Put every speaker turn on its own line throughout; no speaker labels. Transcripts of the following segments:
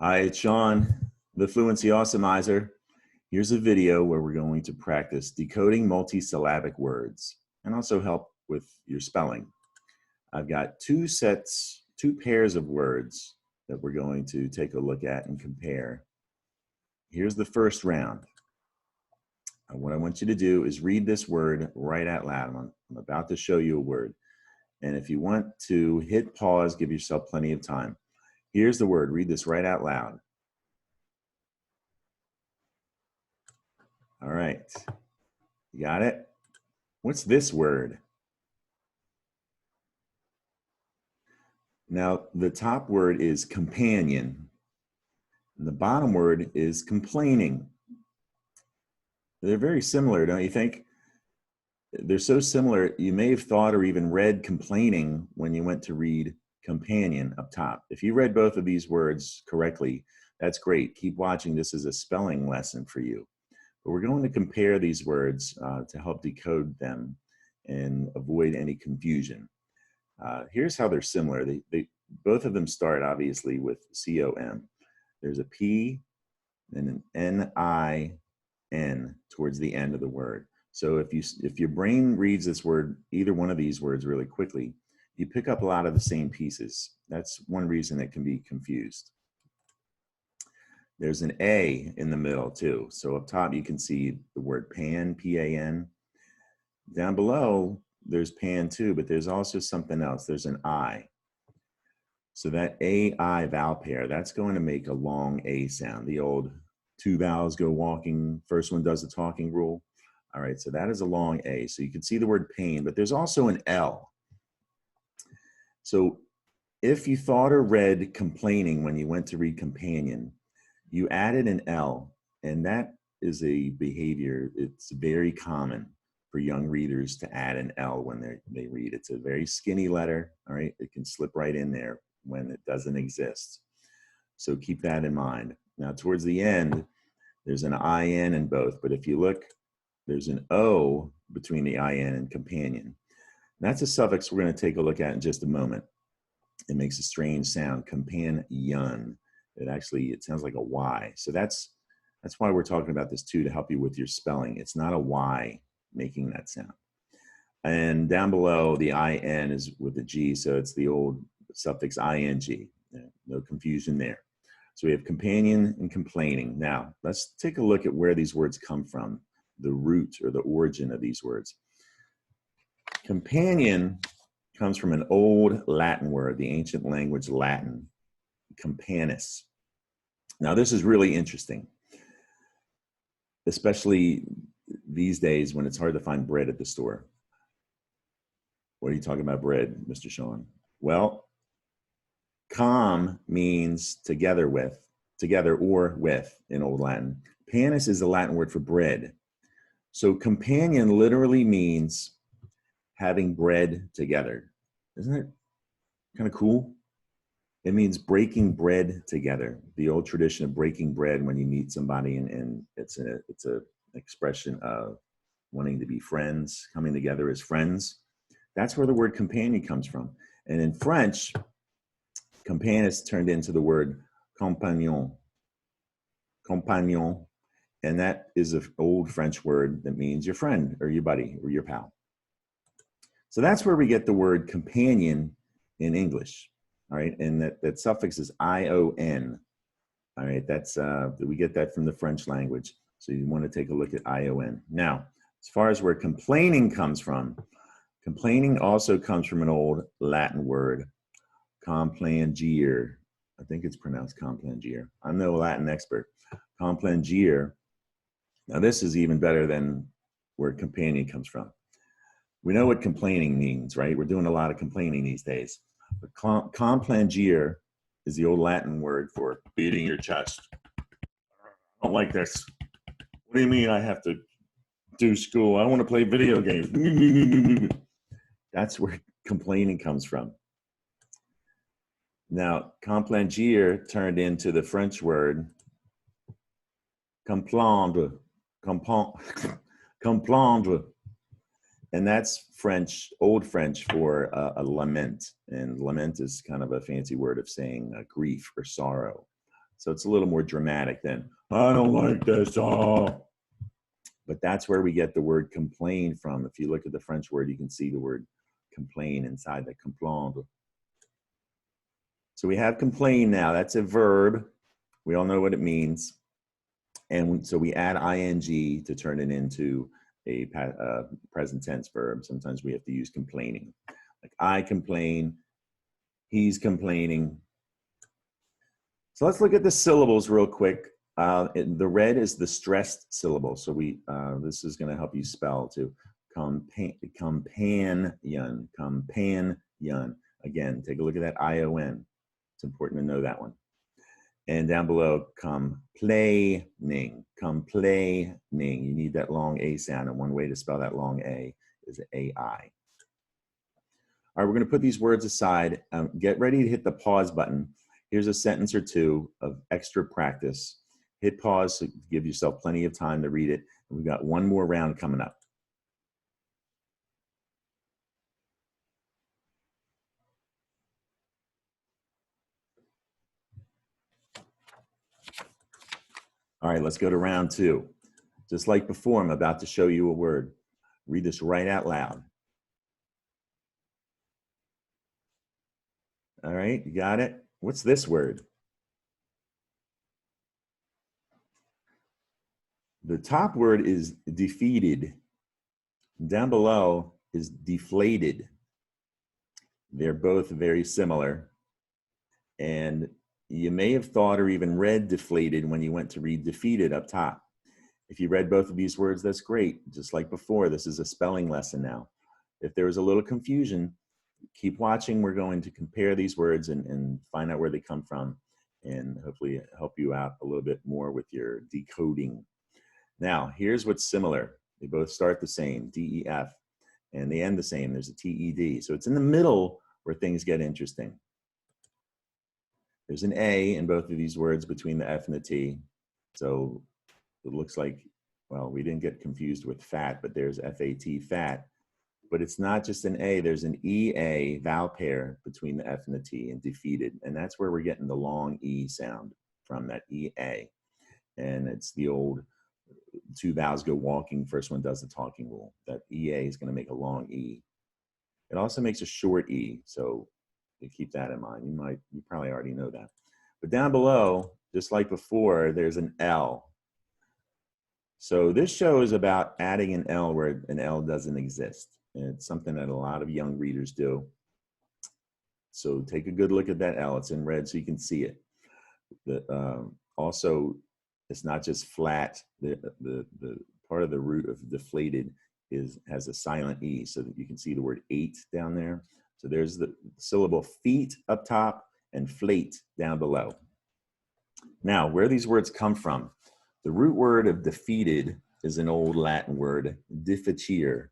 Hi, it's Sean, the Fluency Awesomeizer. Here's a video where we're going to practice decoding multi-syllabic words and also help with your spelling. I've got two pairs of words that we're going to take a look at and compare. Here's the first round. What I want you to do is read this word right out loud. I'm about to show you a word. And if you want to hit pause, give yourself plenty of time. Here's the word. Read this right out loud. All right. You got it? What's this word? Now, the top word is companion. And the bottom word is complaining. They're very similar, don't you think? They're so similar, you may have thought or even read complaining when you went to read companion up top. If you read both of these words correctly, that's great. Keep watching. This is a spelling lesson for you. But we're going to compare these words to help decode them and avoid any confusion. Here's how they're similar. Both of them start obviously with C-O-M. There's a P and an N-I-N towards the end of the word. So if your brain reads this word, either one of these words really quickly, you pick up a lot of the same pieces. That's one reason it can be confused. There's an A in the middle too. So up top you can see the word pan, P-A-N. Down below there's pan too, but there's also something else. There's an I. So that A-I vowel pair, that's going to make a long A sound. The old two vowels go walking, first one does the talking rule. All right, so that is a long A. So you can see the word pain, but there's also an L. So if you thought or read complaining when you went to read companion, you added an L, and that is a behavior, it's very common for young readers to add an L when they read. It's a very skinny letter, all right? It can slip right in there when it doesn't exist. So keep that in mind. Now, towards the end, there's an IN in both, but if you look, there's an O between the IN and companion. And that's a suffix we're going to take a look at in just a moment. It makes a strange sound, companion. It sounds like a Y. So that's why we're talking about this too, to help you with your spelling. It's not a Y making that sound. And down below, the IN is with a G, so it's the old suffix ing. No confusion there. So we have companion and complaining. Now, let's take a look at where these words come from, the root or the origin of these words. Companion comes from an old Latin word, the ancient language Latin, campanus. Now, this is really interesting, especially these days when it's hard to find bread at the store. What are you talking about bread, Mr. Sean? Well, com means together or with in Old Latin. Panis is the Latin word for bread. So companion literally means having bread together. Isn't it kind of cool? It means breaking bread together. The old tradition of breaking bread when you meet somebody, and it's an expression of wanting to be friends, coming together as friends. That's where the word companion comes from. And in French, compagnon turned into the word compagnon. Compagnon. And that is an old French word that means your friend or your buddy or your pal. So that's where we get the word companion in English. All right, and that suffix is ION. All right, we get that from the French language. So you want to take a look at ION. Now, as far as where complaining comes from, complaining also comes from an old Latin word, complangere. I think it's pronounced complangere. I'm no Latin expert. Complangere. Now, this is even better than where companion comes from. We know what complaining means, right? We're doing a lot of complaining these days. But complangere is the old Latin word for beating your chest. I don't like this. What do you mean I have to do school? I want to play video games. That's where complaining comes from. Now, complangere turned into the French word complaindre. Complaindre. And that's French, old French for a lament. And lament is kind of a fancy word of saying grief or sorrow. So it's a little more dramatic than, I don't like this, oh. But that's where we get the word complain from. If you look at the French word, you can see the word complain inside the complaindre. So we have complain now. That's a verb. We all know what it means. And so we add ing to turn it into a present tense verb. Sometimes we have to use complaining. Like I complain, he's complaining. So let's look at the syllables real quick. The red is the stressed syllable. So this is going to help you spell too. Companion. Again, take a look at that ION. It's important to know that one. And down below, complaining. You need that long A sound, and one way to spell that long A is AI. All right, we're going to put these words aside. Get ready to hit the pause button. Here's a sentence or two of extra practice. Hit pause to give yourself plenty of time to read it. And we've got one more round coming up. All right, let's go to round two. Just like before, I'm about to show you a word. Read this right out loud. All right, you got it? What's this word? The top word is defeated. Down below is deflated. They're both very similar. And you may have thought or even read deflated when you went to read defeated up top. If you read both of these words, that's great. Just like before, this is a spelling lesson now. If there was a little confusion, keep watching. We're going to compare these words and find out where they come from, and hopefully help you out a little bit more with your decoding. Now, here's what's similar. They both start the same, DEF, and they end the same. There's a TED. So it's in the middle where things get interesting. There's an A in both of these words between the F and the T. So it looks like, well, we didn't get confused with fat, but there's FAT, fat. But it's not just an A, there's an EA vowel pair between the F and the T and defeated. And that's where we're getting the long E sound from, that EA. And it's the old two vowels go walking, first one does the talking rule. That EA is going to make a long E. It also makes a short E, so you keep that in mind. You probably already know that. But down below, just like before, there's an L. So this show is about adding an L where an L doesn't exist. And it's something that a lot of young readers do. So take a good look at that L. It's in red so you can see it. Also, it's not just flat. The part of the root of deflated has a silent E, so that you can see the word eight down there. So there's the syllable feet up top and flate down below. Now, where these words come from, the root word of defeated is an old Latin word, diffacere.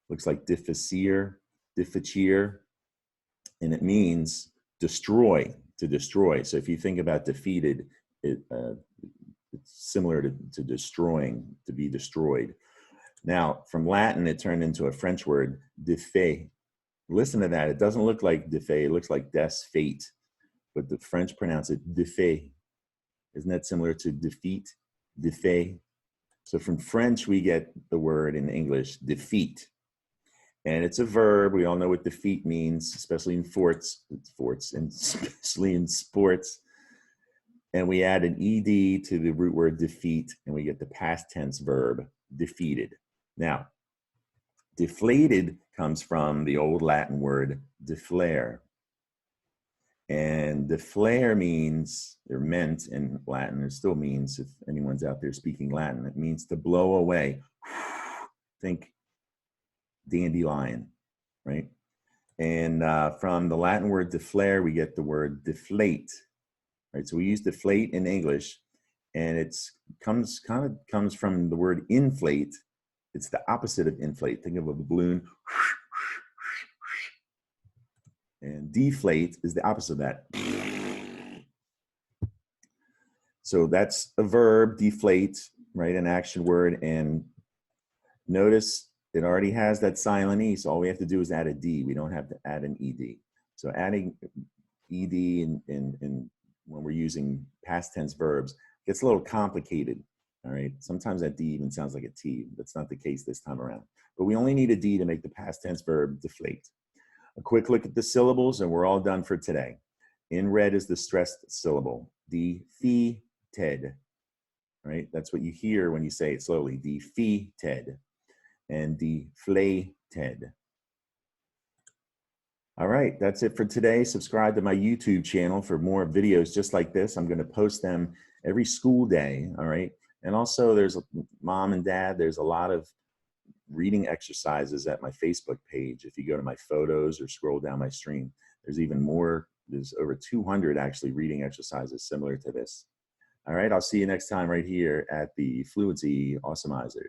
Looks like diffacere, and it means destroy, to destroy. So if you think about defeated, it's similar to destroying, to be destroyed. Now, from Latin, it turned into a French word, défait. Listen to that. It doesn't look like défait. It looks like des fate, but the French pronounce it défait. Isn't that similar to defeat, défait? So from French, we get the word in English, defeat. And it's a verb. We all know what defeat means, especially in and especially in sports. And we add an ED to the root word defeat, and we get the past tense verb, defeated. Now, deflated comes from the old Latin word deflare. And deflare means, or meant in Latin, it still means, if anyone's out there speaking Latin, it means to blow away. Think dandelion, right? And from the Latin word deflare, we get the word deflate, right? So we use deflate in English, and it's comes from the word inflate. It's the opposite of inflate. Think of a balloon. And deflate is the opposite of that. So that's a verb, deflate, right? An action word. And notice it already has that silent E, so all we have to do is add a D. We don't have to add an ED. So adding ED in when we're using past tense verbs, gets a little complicated. All right. Sometimes that D even sounds like a T. That's not the case this time around. But we only need a D to make the past tense verb deflate. A quick look at the syllables, and we're all done for today. In red is the stressed syllable, defeated. Right? That's what you hear when you say it slowly, defeated and deflated. All right, that's it for today. Subscribe to my YouTube channel for more videos just like this. I'm going to post them every school day, all right? And also there's mom and dad, there's a lot of reading exercises at my Facebook page. If you go to my photos or scroll down my stream, there's even more. There's over 200 actually reading exercises similar to this. All right, I'll see you next time right here at the Fluency Awesomizer.